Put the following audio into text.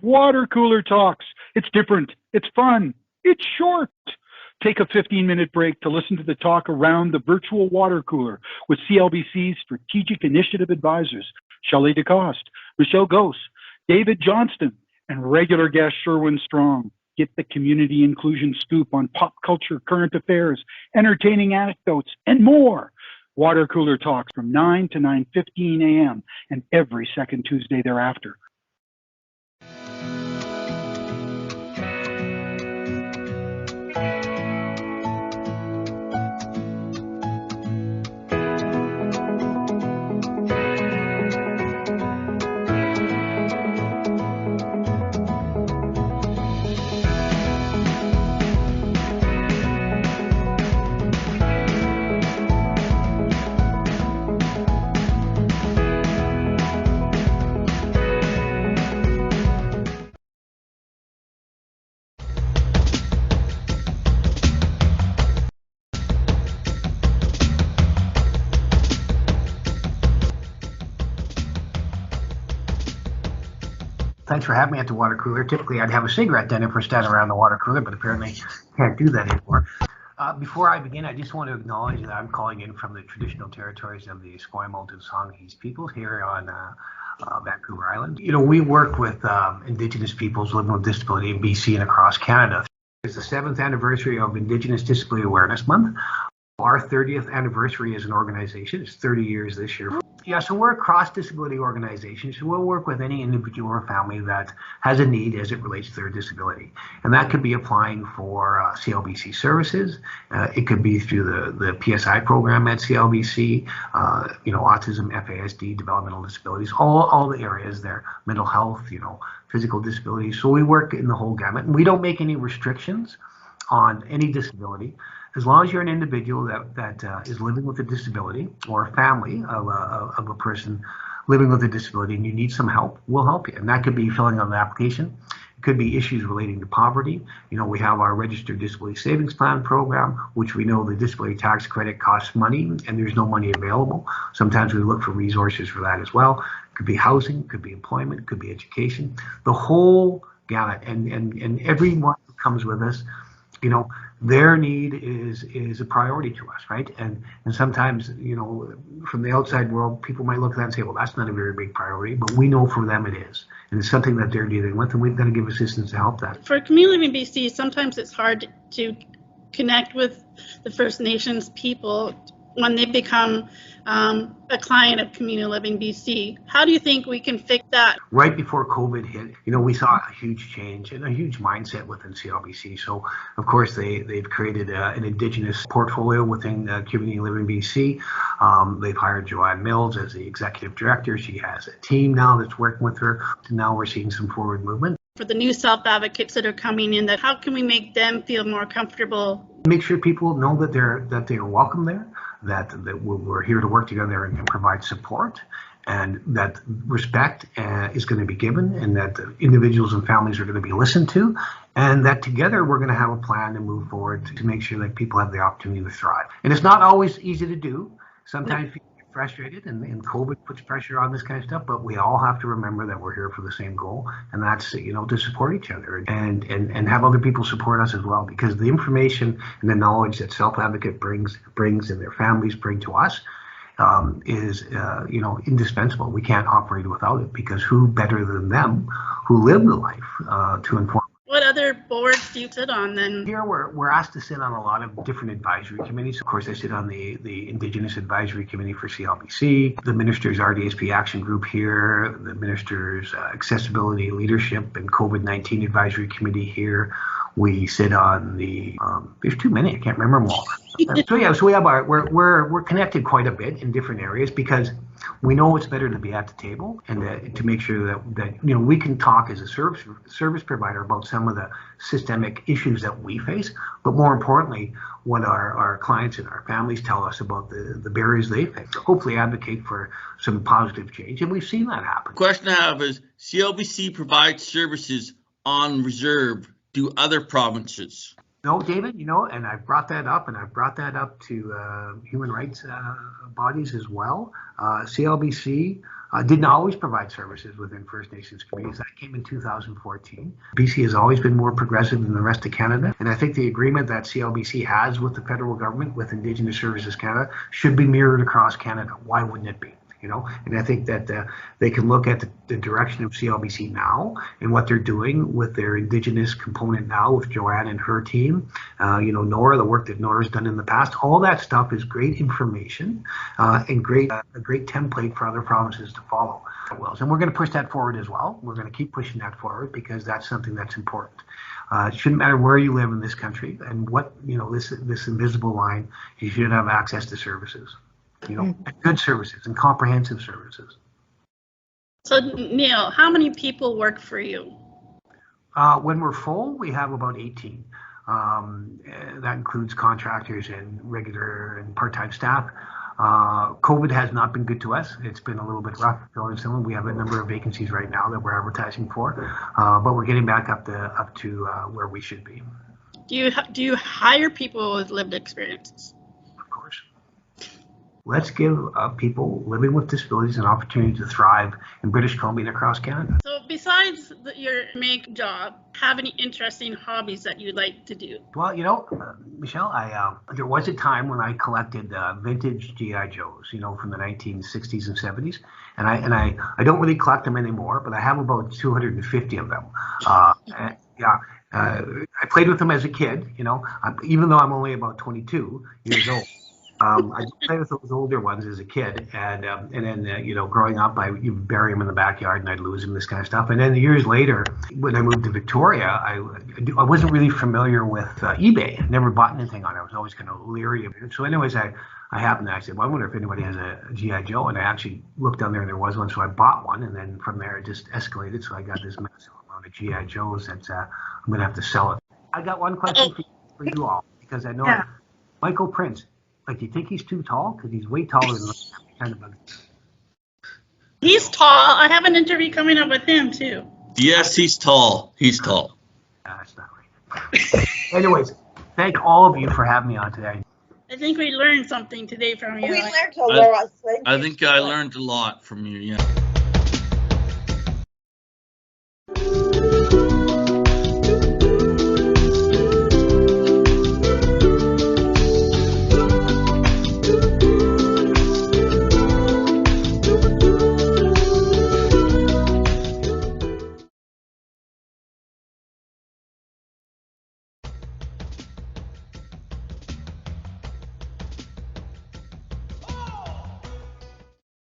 Water Cooler Talks. It's different. It's fun. It's short. Take a 15-minute break to listen to the talk around the virtual water cooler with CLBC's Strategic Initiative Advisors, Shelley DeCoste, Michelle Gose, David Johnston, and regular guest Sherwin Strong. Get the community inclusion scoop on pop culture, current affairs, entertaining anecdotes, and more. Water Cooler Talks from 9 to 9:15 a.m. and every second Tuesday thereafter. Thanks for having me at the water cooler. Typically, I'd have a cigarette then if we're standing around the water cooler, but apparently can't do that anymore. Before I begin, I just want to acknowledge that I'm calling in from the traditional territories of the Esquimalt and Songhees peoples here on Vancouver Island. You know, we work with Indigenous peoples living with disability in BC and across Canada. It's the 7th anniversary of Indigenous Disability Awareness Month. Our 30th anniversary as an organization. It's 30 years this year. Yeah, so we're a cross-disability organization, so we'll work with any individual or family that has a need as it relates to their disability. And that could be applying for CLBC services. It could be through the PSI program at CLBC, autism, FASD, developmental disabilities, all the areas there, mental health, physical disabilities. So we work in the whole gamut, and we don't make any restrictions on any disability. As long as you're an individual that is living with a disability or a family of a person living with a disability and you need some help, we'll help you. And that could be filling out an application. It could be issues relating to poverty. We have our Registered Disability Savings Plan program, which we know the disability tax credit costs money and there's no money available. Sometimes we look for resources for that as well. It could be housing, it could be employment, it could be education, the whole gamut. And everyone who comes with us, their need is a priority to us, right? And sometimes, from the outside world, people might look at that and say, well, that's not a very big priority, but we know for them it is. And it's something that they're dealing with, and we've got to give assistance to help that. For Community Living BC, sometimes it's hard to connect with the First Nations people when they become a client of Community Living BC. How do you think we can fix that? Right before COVID hit, we saw a huge change and a huge mindset within CLBC. So, of course, they've created an Indigenous portfolio within Community Living BC. They've hired Joanne Mills as the executive director. She has a team now that's working with her. Now we're seeing some forward movement. For the new self-advocates that are coming in, how can we make them feel more comfortable? Make sure people know that they're welcome there, that we're here to work together and provide support, and that respect is going to be given, and that individuals and families are going to be listened to, and that together we're going to have a plan to move forward to make sure that people have the opportunity to thrive. And it's not always easy to do. Sometimes people get frustrated, and COVID puts pressure on this kind of stuff, but we all have to remember that we're here for the same goal, and that's to support each other and have other people support us as well, because the information and the knowledge that self-advocate brings and their families bring to us is indispensable. We can't operate without it, because who better than them who live the life to inform. What other boards do you sit on then? Here we're asked to sit on a lot of different advisory committees. Of course, I sit on the Indigenous Advisory Committee for CLBC, the Minister's RDSP Action Group here, the Minister's Accessibility Leadership and COVID-19 Advisory Committee here. We sit on there's too many, I can't remember them all. So we have we're connected quite a bit in different areas, because we know it's better to be at the table and to make sure that we can talk as a service provider about some of the systemic issues that we face, but more importantly, what our clients and our families tell us about the barriers they face. Hopefully advocate for some positive change, and we've seen that happen. The question I have is, CLBC provides services on reserve. Do other provinces? No, David, and I've brought that up, and I've brought that up to human rights bodies as well. CLBC didn't always provide services within First Nations communities. That came in 2014. BC has always been more progressive than the rest of Canada, and I think the agreement that CLBC has with the federal government, with Indigenous Services Canada, should be mirrored across Canada. Why wouldn't it be? And I think that they can look at the direction of CLBC now and what they're doing with their Indigenous component now with Joanne and her team. Nora, the work that Nora's done in the past, all that stuff is great information and a great template for other provinces to follow. And we're going to push that forward as well. We're going to keep pushing that forward because that's something that's important. It shouldn't matter where you live in this country and what, this invisible line, you should have access to services. And good services and comprehensive services. So, Neil, how many people work for you? When we're full, we have about 18. That includes contractors and regular and part-time staff. COVID has not been good to us. It's been a little bit rough going someone. We have a number of vacancies right now that we're advertising for, but we're getting back up to where we should be. Do you hire people with lived experiences? Of course. Let's give people living with disabilities an opportunity to thrive in British Columbia and across Canada. So besides your main job, have any interesting hobbies that you like to do? Well, Michelle, there was a time when I collected vintage GI Joes, from the 1960s and 70s, and I don't really collect them anymore, but I have about 250 of them. I played with them as a kid, even though I'm only about 22 years old. I played with those older ones as a kid, and then growing up, you bury them in the backyard, and I'd lose them, this kind of stuff. And then years later, when I moved to Victoria, I wasn't really familiar with eBay. I never bought anything on it. I was always kind of leery of it. So, anyways, I happened to. I said, well, I wonder if anybody has a GI Joe, and I actually looked down there, and there was one, so I bought one, and then from there it just escalated. So I got this massive amount of GI Joes that I'm going to have to sell it. I got one question for you all, because I know Michael Prince. Do you think he's too tall? Because he's way taller than kind of. He's tall. I have an interview coming up with him too. Yes, he's tall. He's tall. That's not right. Anyways, thank all of you for having me on today. I think we learned something today from you. We learned a lot. I think I learned a lot from you. Yeah.